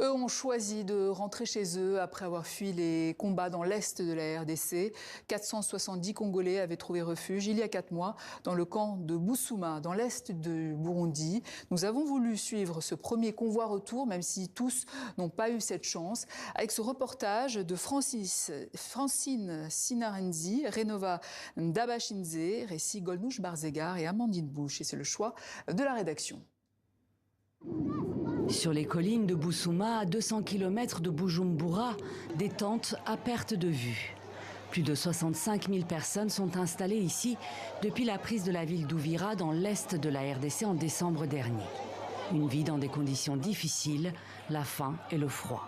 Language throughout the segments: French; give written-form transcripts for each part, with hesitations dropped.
Eux ont choisi de rentrer chez eux après avoir fui les combats dans l'est de la RDC. 470 Congolais avaient trouvé refuge il y a 4 mois dans le camp de Bousouma, dans l'est du Burundi. Nous avons voulu suivre ce premier convoi retour, même si tous n'ont pas eu cette chance, avec ce reportage de Francine Sinarenzi, Renova Ndabashinze, Réci Golnouch Barzegar et Amandine Bouche. Et c'est le choix de la rédaction. Sur les collines de Bousouma, à 200 km de Bujumbura, des tentes à perte de vue. Plus de 65 000 personnes sont installées ici depuis la prise de la ville d'Uvira dans l'est de la RDC en décembre dernier. Une vie dans des conditions difficiles, la faim et le froid.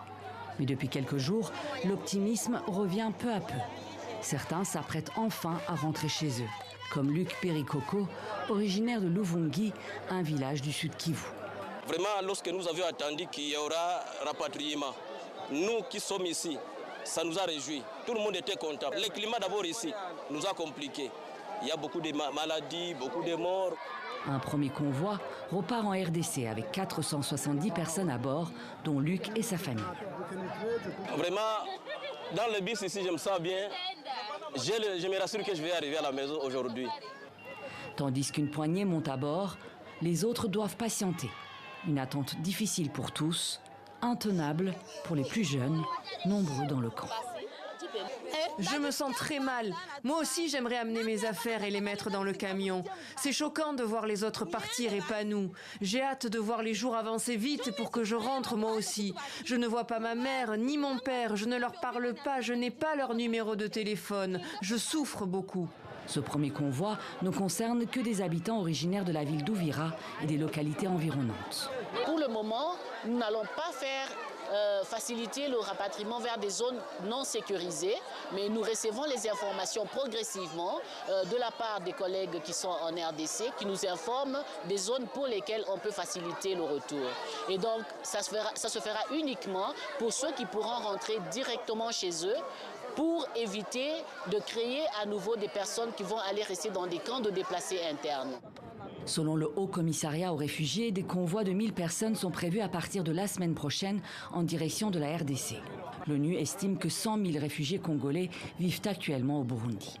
Mais depuis quelques jours, l'optimisme revient peu à peu. Certains s'apprêtent enfin à rentrer chez eux, comme Luc Perikoko, originaire de Luvungi, un village du sud Kivu. Vraiment, lorsque nous avions attendu qu'il y aura rapatriement, nous qui sommes ici, ça nous a réjouis. Tout le monde était content. Le climat d'abord ici nous a compliqué. Il y a beaucoup de maladies, beaucoup de morts. Un premier convoi repart en RDC avec 470 personnes à bord, dont Luc et sa famille. Vraiment, dans le bus ici, je me sens bien. Je me rassure que je vais arriver à la maison aujourd'hui. Tandis qu'une poignée monte à bord, les autres doivent patienter. Une attente difficile pour tous, intenable pour les plus jeunes, nombreux dans le camp. Je me sens très mal. Moi aussi, j'aimerais amener mes affaires et les mettre dans le camion. C'est choquant de voir les autres partir et pas nous. J'ai hâte de voir les jours avancer vite pour que je rentre moi aussi. Je ne vois pas ma mère ni mon père. Je ne leur parle pas. Je n'ai pas leur numéro de téléphone. Je souffre beaucoup. Ce premier convoi ne concerne que des habitants originaires de la ville d'Uvira et des localités environnantes. Pour le moment, nous n'allons pas faciliter le rapatriement vers des zones non sécurisées, mais nous recevons les informations progressivement de la part des collègues qui sont en RDC, qui nous informent des zones pour lesquelles on peut faciliter le retour. Et donc, ça se fera uniquement pour ceux qui pourront rentrer directement chez eux, pour éviter de créer à nouveau des personnes qui vont aller rester dans des camps de déplacés internes. Selon le Haut Commissariat aux réfugiés, des convois de 1000 personnes sont prévus à partir de la semaine prochaine en direction de la RDC. L'ONU estime que 100 000 réfugiés congolais vivent actuellement au Burundi.